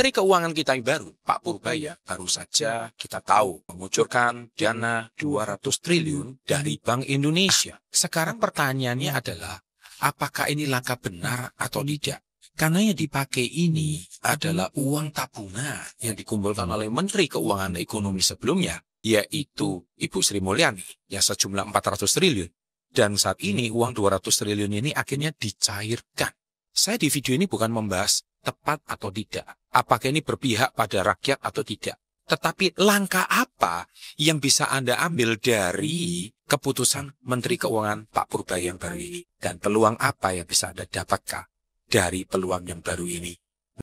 Menteri Keuangan kita yang baru, Pak Purbaya, baru saja kita tahu mengucurkan dana 200 triliun dari Bank Indonesia. Sekarang pertanyaannya adalah, apakah ini langkah benar atau tidak? Karena yang dipakai ini adalah uang tabungan yang dikumpulkan oleh Menteri Keuangan Ekonomi sebelumnya, yaitu Ibu Sri Mulyani, yang sejumlah 400 triliun. Dan saat ini uang 200 triliun ini akhirnya dicairkan. Saya di video ini bukan membahas tepat atau tidak, apakah ini berpihak pada rakyat atau tidak. Tetapi langkah apa yang bisa Anda ambil dari keputusan Menteri Keuangan Pak Purbaya yang baru ini? Dan peluang apa yang bisa Anda dapatkan dari peluang yang baru ini?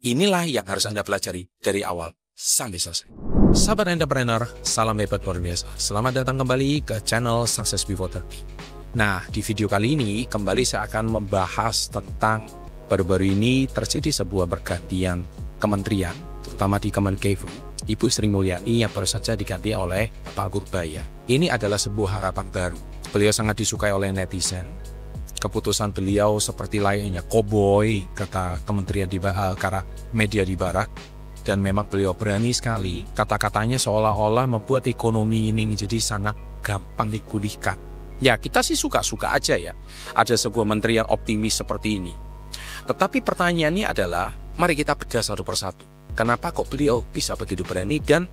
Inilah yang harus Anda pelajari dari awal sampai selesai. Sahabat entrepreneur, salam hebat luar biasa. Selamat datang kembali ke channel Success Before 30. Nah, di video kali ini kembali saya akan membahas tentang baru-baru ini terjadi sebuah pergantian kementerian, terutama di Kemenkeu, Ibu Sri Mulyani yang baru saja diganti oleh Pak Purbaya. Ini adalah sebuah harapan baru. Beliau sangat disukai oleh netizen. Keputusan beliau seperti layaknya koboi, kata kementerian karena media di barat. Dan memang beliau berani sekali. Kata-katanya seolah-olah membuat ekonomi ini menjadi sangat gampang dipulihkan. Ya, kita sih suka-suka aja ya. Ada sebuah menteri yang optimis seperti ini. Tetapi pertanyaannya adalah, mari kita bedah satu persatu. Kenapa kok beliau bisa begitu berani dan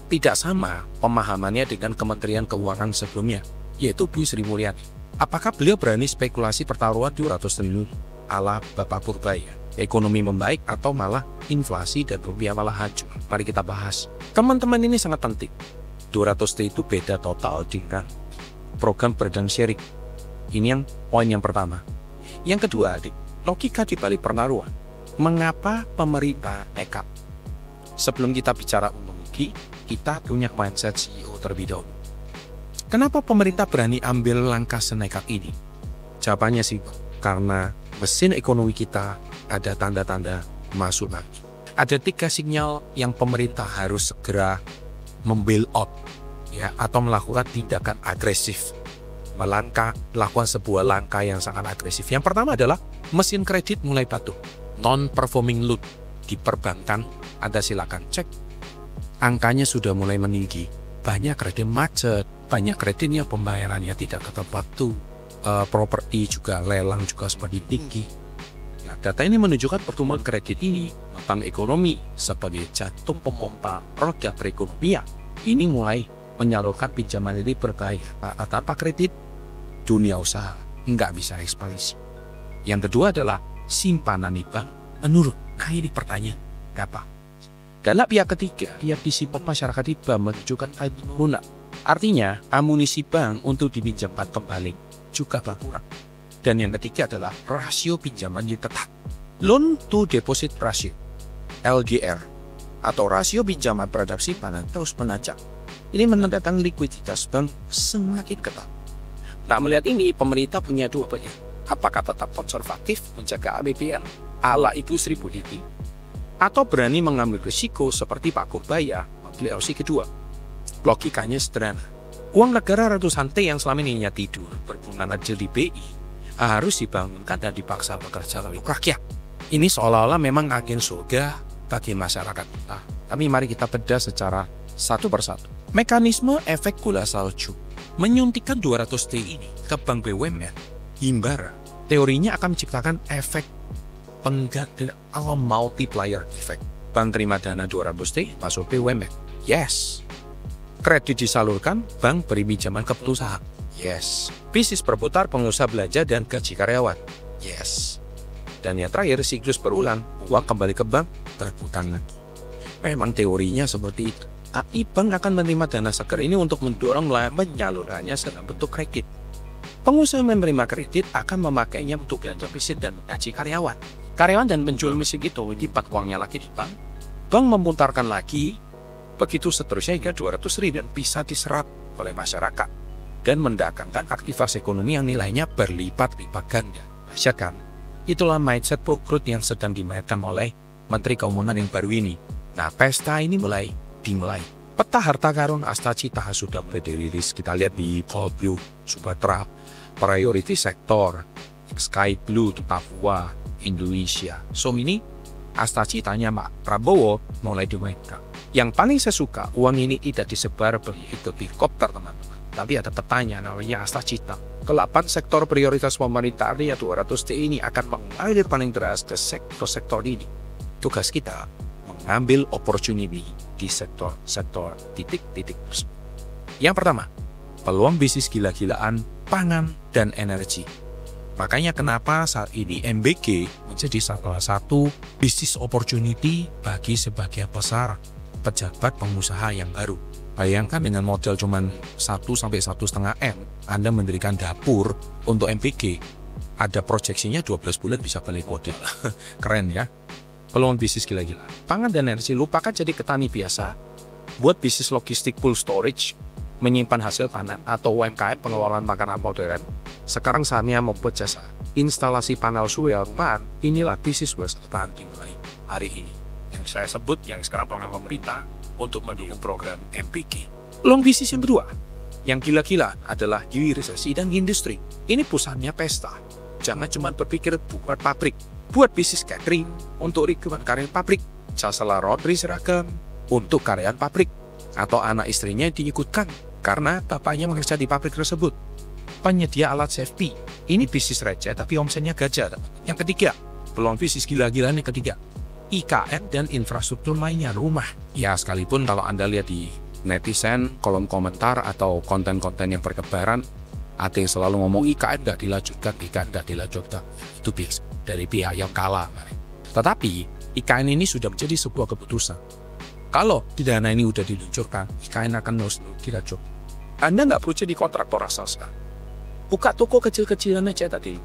tidak sama pemahamannya dengan Kementerian Keuangan sebelumnya, yaitu Bu Sri Mulyani. Apakah beliau berani spekulasi pertaruhan 200 triliun ala Bapak Purbaya? Ekonomi membaik atau malah inflasi dan rupiah malah hancur? Mari kita bahas. Teman-teman, ini sangat penting. 200 triliun itu beda total dengan program burden sharing. Ini yang poin yang pertama. Yang kedua, logika di balik pertaruhan. Mengapa pemerintah nekat? Sebelum kita bicara untung rugi, kita punya mindset CEO terlebih dahulu. Kenapa pemerintah berani ambil langkah senekat ini? Jawabannya sih, karena mesin ekonomi kita ada tanda-tanda masuk lagi. Ada 3 sinyal yang pemerintah harus segera membail out, ya, atau melakukan tindakan agresif. Melakukan sebuah langkah yang sangat agresif. Yang pertama adalah mesin kredit mulai patuh. Non-performing loan di perbankan, Anda silakan cek. Angkanya sudah mulai meninggi. Banyak kredit macet, banyak kreditnya pembayarannya tidak tepat waktu. Properti juga, lelang juga semakin tinggi. Nah, data ini menunjukkan pertumbuhan kredit ini, bank ekonomi sebagai jantung pemompa roda perekonomian. Ini mulai menyalurkan pinjaman ini berbahaya. Tanpa kredit, dunia usaha nggak bisa ekspansi. Yang kedua adalah simpanan di bank menurun. Nah, ini pertanyaan, kenapa? Karena pihak ketiga, pihak disimpan masyarakat di bank menunjukkan penurunan. Artinya, amunisi bank untuk dipinjamkan kembali juga berkurang. Dan yang ketiga adalah rasio pinjaman yang tetap. Loan to deposit ratio, LDR, atau rasio pinjaman terhadap simpanan terus menanjak. Ini menandakan likuiditas bank semakin ketat. Nah, melihat ini, pemerintah punya dua pilihan. Apakah tetap konservatif menjaga APBN ala Ibu Sri Mulyani, atau berani mengambil risiko seperti Pak Purbaya memilih opsi kedua? Logikanya sederhana. Uang negara ratusan T yang selama ini hanya tidur berbunga aja di BI harus dibangunkan dan dipaksa bekerja oleh rakyat. Ini seolah-olah memang agen surga bagi masyarakat kita. Tapi mari kita bedah secara satu persatu. Mekanisme efek gula salju menyuntikkan 200 T ini ke Bank BUMN Himbara, teorinya akan menciptakan efek pengganti atau multiplier effect. Bank terima dana 200 T masuk BUMN. Yes. Kredit disalurkan, bank beri pinjaman ke perusahaan. Yes. Bisnis berputar, pengusaha belanja dan gaji karyawan. Yes. Dan yang terakhir, siklus berulang, uang kembali ke bank, berputar lagi. Memang teorinya seperti itu. Tapi bank akan menerima dana segar ini untuk mendorong penyalurannya dalam bentuk kredit. Pengusaha menerima kredit akan memakainya untuk belanja fisik dan gaji karyawan. Karyawan dan penjual mesin itu dipat uangnya lagi di bank. Bank memutarkan lagi, begitu seterusnya hingga 200 triliun bisa diserap oleh masyarakat dan mendatangkan aktivitas ekonomi yang nilainya berlipat-lipat ganda. Dahsyat kan? Itulah mindset bangkrut yang sedang dimainkan oleh Menteri Keuangan yang baru ini. Nah, pesta ini dimulai. Peta harta karun Astacita sudah mulai dirilis. Kita lihat di Coal Blue, Sumatera, Priority Sector, Sky Blue, Papua, Indonesia. So ini Astacitanya Pak Prabowo mulai dimainkan. Yang paling saya suka, uang ini tidak disebar begitu di kopter, teman-teman. Tapi ada petanya namanya Astacita. Ke-8 sektor prioritas pemerintah area 200T ini akan mengalir paling deras ke sektor-sektor ini. Tugas kita mengambil opportunity di sektor-sektor titik-titik. Yang pertama, peluang bisnis gila-gilaan pangan dan energi. Makanya kenapa saat ini MBG menjadi salah satu bisnis opportunity bagi sebagian besar pejabat pengusaha yang baru. Bayangkan dengan modal cuman 1-1,5 M, Anda mendirikan dapur untuk MBG. Ada proyeksinya 12 bulan bisa balik modal. Keren ya. Peluang bisnis gila-gila. Pangan dan energi, lupakan jadi petani biasa. Buat bisnis logistik full storage, menyimpan hasil panen atau UMKM pengelolaan makanan modern. Sekarang saatnya membuat jasa instalasi panel surya rumah. Inilah bisnis bersertaan dimulai hari ini yang saya sebut yang sekarang program pemerintah untuk mendukung program MBG. Long bisnis yang kedua yang gila-gila adalah hilirisasi dan industri. Ini pusatnya pesta. Jangan cuma berpikir buat pabrik, buat bisnis catering untuk ribuan karyawan pabrik, jasa laundry seragam untuk karyawan pabrik, atau anak istrinya diikutkan karena bapaknya bekerja di pabrik tersebut. Penyedia alat safety, ini bisnis receh tapi omsetnya gajah. Yang ketiga, peluang bisnis gila-gilaan yang ketiga, IKN dan infrastruktur lainnya, rumah. Ya, sekalipun kalau Anda lihat di netizen, kolom komentar atau konten-konten yang berkebaran, ada yang selalu ngomong IKN nggak dilanjutkan. Itu biasa dari pihak yang kalah. Tetapi IKN ini sudah menjadi sebuah keputusan. Kalau dana ini udah diluncurkan, IKN akan terus dilanjut. Anda nggak perlu jadi kontraktor asal sekarang. Buka toko kecil-kecilan aja tadi.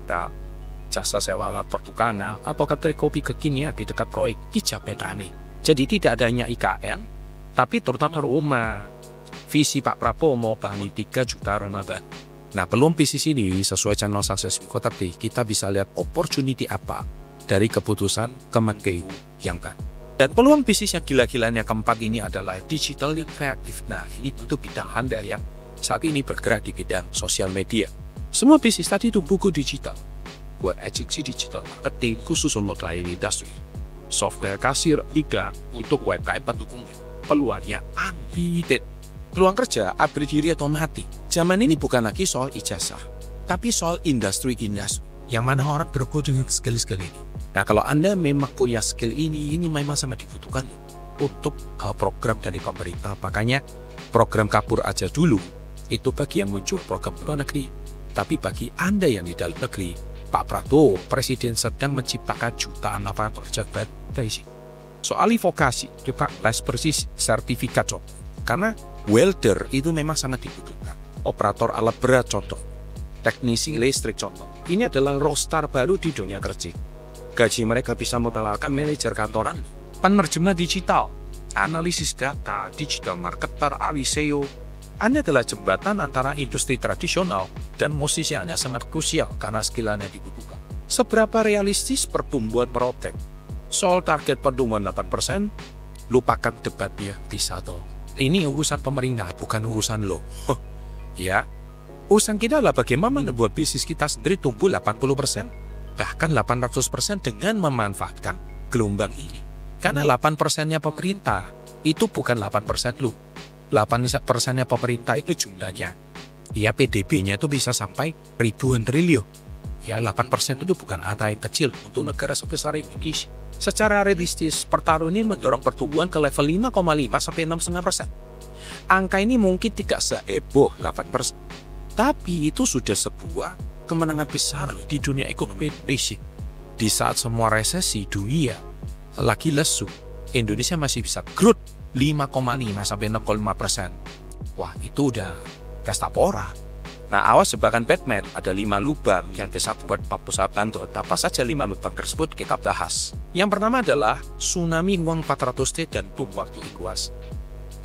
Jasa sewa alat pertukaran atau kedai kopi kekinian di dekat proyek Hijab Petani. Jadi tidak adanya IKN, tapi terutama rumah. Visi Pak Prabowo mau bangun 3 juta Ramadan. Nah, peluang bisnis ini sesuai channel Sukses Tadi, kita bisa lihat opportunity apa dari keputusan Kemenkeu yang kan. Dan peluang bisnis yang gila-gilaan yang keempat ini adalah digital yang kreatif. Nah, ini tentu bidang Anda yang saat ini bergerak di bidang sosial media. Semua bisnis tadi itu buku digital. Buat agensi digital marketing khusus untuk lain industri. Software kasir 3 untuk UMKM pendukung. Peluangnya unlimited. Peluang kerja upgrade diri atau mati. Zaman ini bukan lagi soal ijazah, tapi soal industri yang mana orang berkumpul dengan skill-skill ini. Nah, kalau Anda memang punya skill ini memang sangat dibutuhkan untuk program dari pemerintah. Makanya program kabur aja dulu itu bagi yang muncul program luar negeri. Tapi bagi Anda yang di dalam negeri, Pak Prabowo, Presiden sedang menciptakan jutaan lapangan kerja baru. Soal vokasi, juga les persis sertifikat contoh. Karena welder itu memang sangat dibutuhkan. Operator alat berat contoh. Teknisi listrik contoh. Ini adalah roster baru di dunia kerja. Gaji mereka bisa menawarkan manajer kantoran, penerjemah digital, analisis data, digital marketer, SEO. Anda adalah jembatan antara industri tradisional dan musisi Anda sangat krusial karena skill Anda dibutuhkan. Seberapa realistis pertumbuhan protek? Soal target pertumbuhan 8%, lupakan debatnya bisa toh. Ini urusan pemerintah, bukan urusan lo. Ya, urusan kita adalah bagaimana membuat bisnis kita sendiri tumbuh 80%, bahkan 800% dengan memanfaatkan gelombang ini. Karena 8%-nya pemerintah, itu bukan 8% lo. 8%-nya pemerintah itu jumlahnya. Ya, PDB-nya itu bisa sampai ribuan triliun. Ya, 8% itu bukan angka yang kecil untuk negara sebesar Indonesia. Secara realistis, pertarungan ini mendorong pertumbuhan ke level 5,5 sampai 6,5%. Angka ini mungkin tidak seheboh 8%. Tapi itu sudah sebuah kemenangan besar di dunia ekonomi Indonesia. Di saat semua resesi dunia lagi lesu, Indonesia masih bisa growth 5,5 sampai 6,5%. Wah, itu udah pesta pora. Nah, awas jebakan Batman, ada 5 lubang yang bisa buat perusahaan bantu. Apa saja 5 lubang tersebut kita bahas. Yang pertama adalah tsunami uang 400T dan bom waktu ikuas.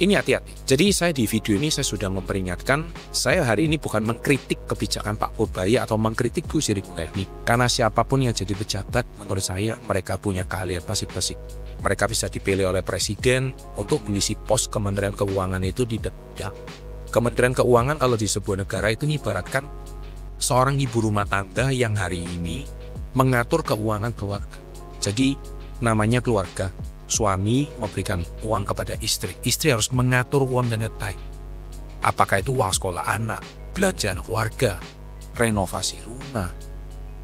Ini hati-hati. Jadi saya di video ini saya sudah memperingatkan, saya hari ini bukan mengkritik kebijakan Pak Purbaya atau mengkritik Bu Sri Mulyani. Karena siapapun yang jadi pejabat, menurut saya mereka punya keahlian masing-masing. Mereka bisa dipilih oleh Presiden untuk mengisi pos Kementerian Keuangan itu di depan. Kementerian Keuangan kalau di sebuah negara itu ibaratkan seorang ibu rumah tangga yang hari ini mengatur keuangan keluarga. Jadi namanya keluarga. Suami memberikan uang kepada istri. Istri harus mengatur uang dengan baik. Apakah itu uang sekolah anak, belajar keluarga, renovasi rumah.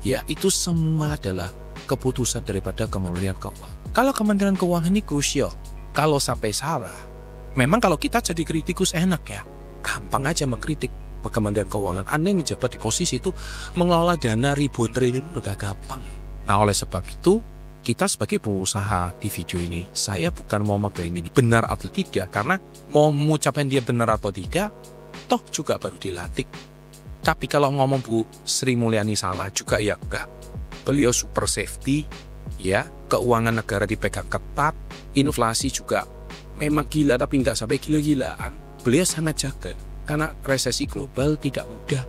Ya, itu semua adalah keputusan daripada Kementerian Keuangan. Kalau Kementerian Keuangan ini krusial, kalau sampai salah, memang kalau kita jadi kritikus enak ya, gampang aja mengkritik Kementerian Keuangan. Anda yang menjabat di posisi itu mengelola dana ribuan triliun udah gampang. Nah, oleh sebab itu, kita sebagai pengusaha di video ini, saya bukan mau mengklaim ini benar atau tidak, karena mau mengucapkan dia benar atau tidak, toh juga baru dilantik. Tapi kalau ngomong Bu Sri Mulyani salah juga ya enggak. Beliau super safety, ya, keuangan negara dipegang ketat, inflasi juga memang gila tapi nggak sampai gila-gilaan. Beliau sangat jaga, karena resesi global tidak mudah.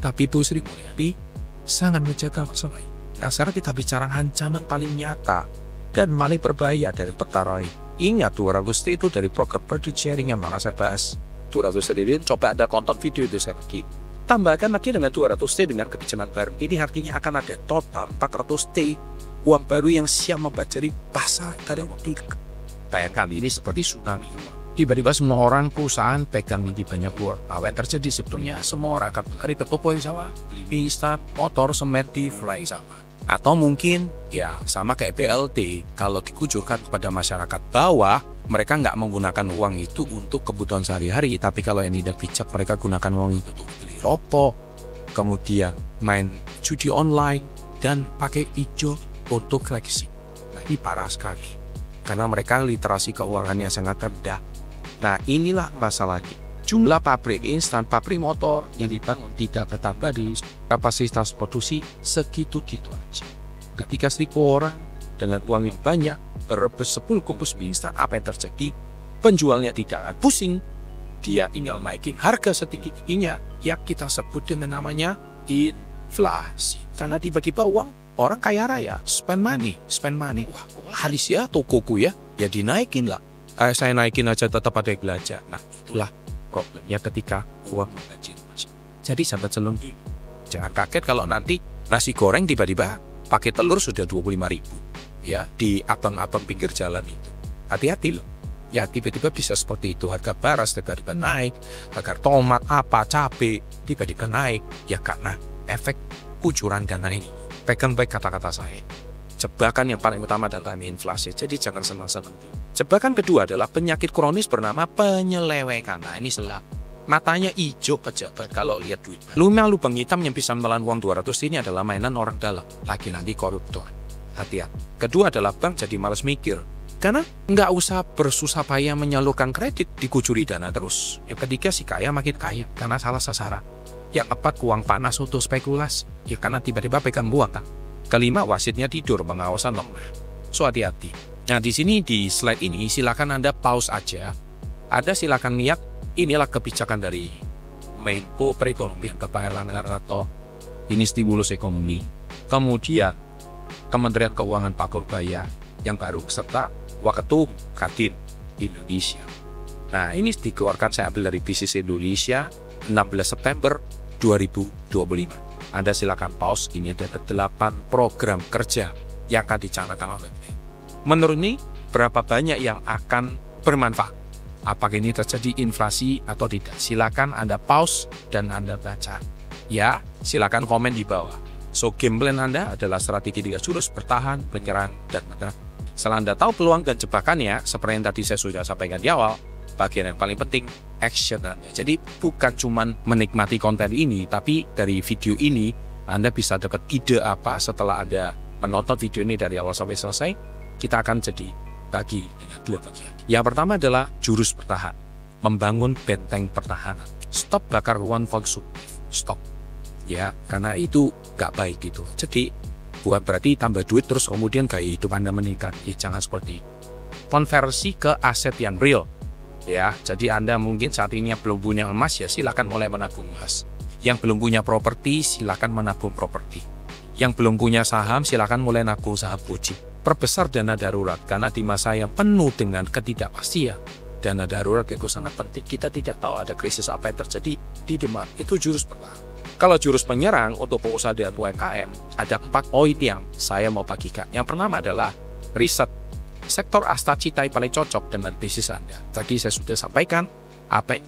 Tapi Bu Sri Mulyani sangat menjaga masalah ini. Nah, sekarang kita bicara ancaman paling nyata dan paling berbahaya dari perkara ini. Ingat 200T itu dari program profit sharing yang saya bahas. 200T ini coba Anda tonton video itu saya lagi. Tambahkan lagi dengan 200T dengan kebijakan baru. Ini artinya akan ada total 400T uang baru yang siap mempelajari pasar dari waktu dekat. Bayangkan ini seperti tsunami. Tiba-tiba semua orang perusahaan pegang ini banyak uang. Apa yang terjadi sebetulnya? Semua orang akan mencari ke toko yang sama, beli instan, motor, semen, fly sama. Atau mungkin ya sama kayak BLT, kalau dikucurkan kepada masyarakat bawah, mereka nggak menggunakan uang itu untuk kebutuhan sehari-hari, tapi kalau yang tidak bijak mereka gunakan uang itu untuk beli rokok, kemudian main judi online, dan pakai hijau untuk koleksi. Nah, ini parah sekali, karena mereka literasi keuangannya sangat rendah. Nah, inilah masalahnya. Jumlah pabrik instan, pabrik motor yang dibangun tidak bertambah di kapasitas produksi segitu-gitu aja. Ketika 1.000 orang dengan uang yang banyak berebus 10 kubus mie instan, apa yang terjadi? Penjualnya tidak akan pusing. Dia tinggal naikin harga setinggi-tingginya yang kita sebut dengan namanya inflasi. Karena tiba-tiba uang orang kaya raya, spend money. Wah, halis ya tokoku ya dinaikin lah. Saya naikin aja tetap ada yang belanja. Nah, itulah problemnya ketika uang mengaji. Jadi sahabat selung, jangan kaget kalau nanti nasi goreng tiba-tiba pakai telur sudah 25.000 ya di abang-abang pinggir jalan itu. Hati-hati loh. Ya tiba-tiba bisa seperti itu, harga beras tiba-tiba naik, harga tomat apa cabai tiba-tiba naik ya karena efek kucuran dana ini. Pegang baik kata-kata saya. Jebakan yang paling utama adalah inflasi, jadi jangan senang-senang. Jebakan kedua adalah penyakit kronis bernama penyelewengan. Nah, ini salah. Matanya hijau pejabat kalau lihat duit. Lubang hitam yang bisa menelan uang 200 ini adalah mainan orang dalam, lagi-lagi koruptor. Hati-hati. Kedua adalah bank jadi malas mikir. Karena nggak usah bersusah payah menyalurkan kredit, dikucuri dana terus. Yang ketiga si kaya makin kaya karena salah sasaran. Yang keempat uang panas untuk spekulasi, ya karena tiba-tiba pegang buang kan. Kelima, wasitnya tidur pengawasan lemah. So hati-hati. Nah, di sini di slide ini silakan Anda pause aja. Anda silakan lihat inilah kebijakan dari Menko Perekonomian Bapak Erlangga atau ini stimulus ekonomi. Kemudian Kementerian Keuangan Pak Purbaya yang baru serta Waketum Kadin Indonesia. Nah, ini dikeluarkan saya ambil dari Bisnis Indonesia 16 September 2025. Anda silakan pause, ini ada 8 program kerja yang akan dicanangkan oleh menurut ini berapa banyak yang akan bermanfaat? Apakah ini terjadi inflasi atau tidak? Silakan Anda pause dan Anda baca. Ya, silakan komen di bawah. So, game plan Anda adalah strategi 3 jurus bertahan, menyerang, dan menyerang. Setelah Anda tahu peluang dan jebakannya, seperti yang tadi saya sudah sampaikan di awal, bagian yang paling penting, action Anda. Jadi bukan cuma menikmati konten ini, tapi dari video ini Anda bisa dapat ide apa setelah Anda menonton video ini dari awal sampai selesai. Kita akan jadi bagi dua bagian. Yang pertama adalah jurus bertahan, membangun benteng pertahanan. Stop bakar uang konsumtif, stop. Ya, karena itu gak baik gitu. Jadi bukan berarti tambah duit terus kemudian gaya hidup Anda meningkat. Ya, jangan seperti itu. Konversi ke aset yang real. Ya, jadi Anda mungkin saat ini belum punya emas, ya silakan mulai menabung emas. Yang belum punya properti, silakan menabung properti. Yang belum punya saham, silakan mulai nabung saham Boji. Perbesar dana darurat, karena di masa yang penuh dengan ketidakpastian, dana darurat itu sangat penting. Kita tidak tahu ada krisis apa yang terjadi di demand. Itu jurus pertahanan. Kalau jurus penyerang untuk pengusaha dan UMKM, ada 4 poin yang saya mau bagikan. Yang pertama adalah riset. Sektor Astacita paling cocok dengan bisnis Anda. Tadi saya sudah sampaikan apa yang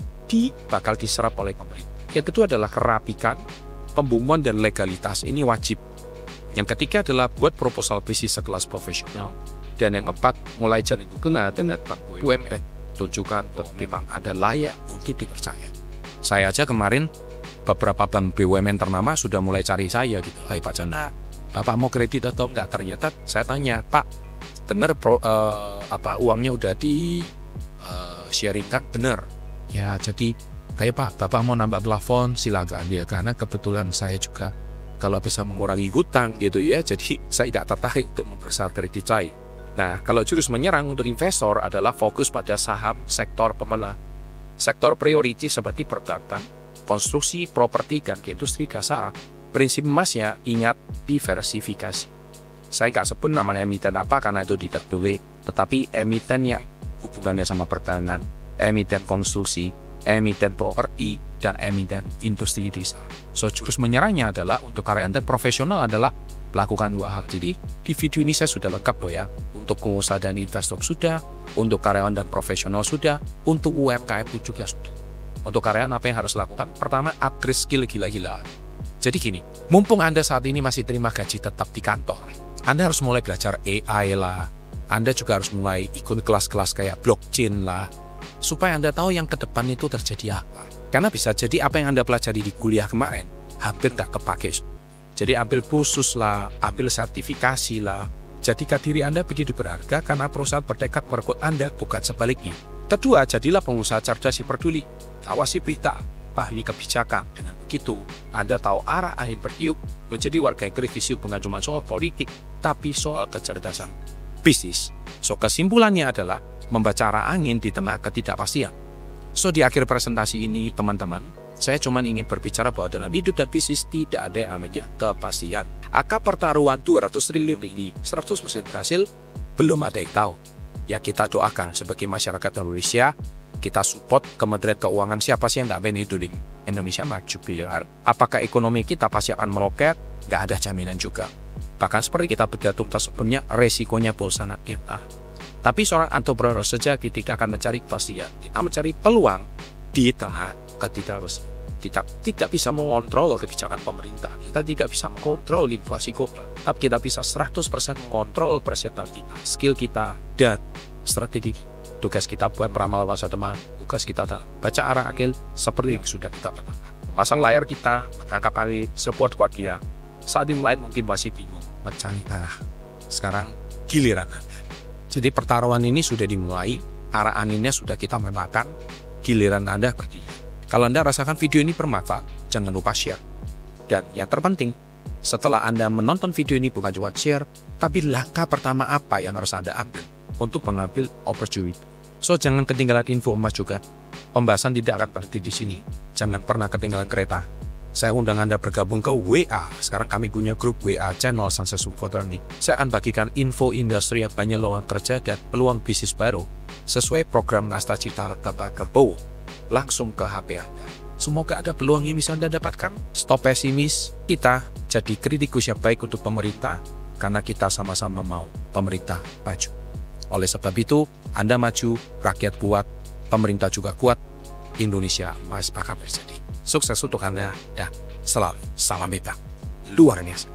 bakal diserap oleh pemerintah. Yang kedua adalah kerapikan, pembumuhan dan legalitas. Ini wajib. Yang ketiga adalah buat proposal bisnis sekelas profesional. Dan yang keempat, mulai cari guna dengan BUMN. Tunjukkan bahwa memang ada layak untuk dipercaya. Saya aja kemarin beberapa bank BUMN ternama sudah mulai cari saya gitu. Hai Pak Chandra, Bapak mau kredit atau enggak? Ternyata saya tanya, Pak, benar uangnya udah di sharingkan? Benar. Ya, jadi kayak Pak, Bapak mau nambah plafon silakan ya, karena kebetulan saya juga kalau bisa mengurangi hutang gitu ya, jadi saya tidak tertarik untuk membesar kredit saya. Nah, kalau jurus menyerang untuk investor adalah fokus pada saham sektor pemenang, sektor priority seperti perbankan, konstruksi, properti, dan industri jasa. Prinsip emasnya, ingat, diversifikasi. Saya nggak sebut namanya emiten apa karena itu tidak boleh, tetapi emiten yang hubungannya sama perdagangan, emiten konstruksi, emiten properti, dan emiten industri desa. So, jurus menyerangnya adalah untuk karyawan dan profesional adalah lakukan dua hal. Jadi di video ini saya sudah lengkap loh ya. Untuk pengusaha dan investor sudah, untuk karyawan dan profesional sudah, untuk UMKM juga sudah. Untuk karyawan apa yang harus lakukan? Pertama, upgrade skill gila-gilaan. Jadi gini, mumpung Anda saat ini masih terima gaji tetap di kantor, Anda harus mulai belajar AI lah. Anda juga harus mulai ikut kelas-kelas kayak blockchain lah, supaya Anda tahu yang ke depan itu terjadi apa. Karena bisa jadi apa yang Anda pelajari di kuliah kemarin hampir nggak kepake. Jadi ambil kursus lah, ambil sertifikasi lah. Jadikan diri Anda begitu berharga karena perusahaan bertekad merekrut Anda, bukan sebaliknya. Kedua, jadilah pengusaha cerdas yang peduli. Awasi berita, pahami kebijakan. Dengan begitu, Anda tahu arah angin bertiup, menjadi warga yang kritis bukan cuma soal politik, tapi soal kecerdasan bisnis. So, kesimpulannya adalah membaca arah angin di tengah ketidakpastian. So, di akhir presentasi ini, teman-teman, saya cuma ingin berbicara bahwa dalam hidup dan bisnis tidak ada yang namanya kepastian. Angka pertaruhan 200 triliun ini 100% berhasil, belum ada yang tahu. Ya kita doakan sebagai masyarakat Indonesia, kita support Kementerian Keuangan, siapa sih yang nggak pengen hidup di Indonesia maju biar. Apakah ekonomi kita pasti akan meroket? Nggak ada jaminan juga. Bahkan seperti kita bergantung sebelumnya, resikonya pun sangat kita. Tapi seorang entrepreneur sejati tidak akan mencari kepastian. Kita mencari peluang di tengah ketidakpastian. Kita tidak bisa mengontrol kebijakan pemerintah. Kita tidak bisa mengontrol inflasi global. Tapi kita bisa 100% mengontrol persetan kita, skill kita, dan strategi. Tugas kita buat meramal masa depan. Tugas kita baca arah angin seperti yang sudah kita pernah. Pasang layar kita, menangkap kali, support kuat dia. Saat yang lain mungkin masih bingung mencari arah. Sekarang giliran. Jadi pertaruhan ini sudah dimulai, arah anginnya sudah kita memetakan, giliran Anda pergi. Kalau Anda rasakan video ini bermanfaat, jangan lupa share. Dan yang terpenting, setelah Anda menonton video ini bukan cuma share, tapi langkah pertama apa yang harus Anda ambil untuk mengambil opportunity. So, jangan ketinggalan info emas juga. Pembahasan tidak akan berhenti di sini. Jangan pernah ketinggalan kereta. Saya undang Anda bergabung ke WA. Sekarang kami punya grup WA channel Sukses Supporter nih. Saya akan bagikan info industri yang banyak lowongan kerja dan peluang bisnis baru sesuai program Astacita Kebo. Langsung ke HP Anda. Semoga ada peluang yang bisa Anda dapatkan. Stop pesimis, kita jadi kritikus yang baik untuk pemerintah karena kita sama-sama mau pemerintah maju. Oleh sebab itu, Anda maju, rakyat kuat, pemerintah juga kuat, Indonesia masih bakal terjadi. Sukses untuk Anda dan selalu salam hebat luar biasa.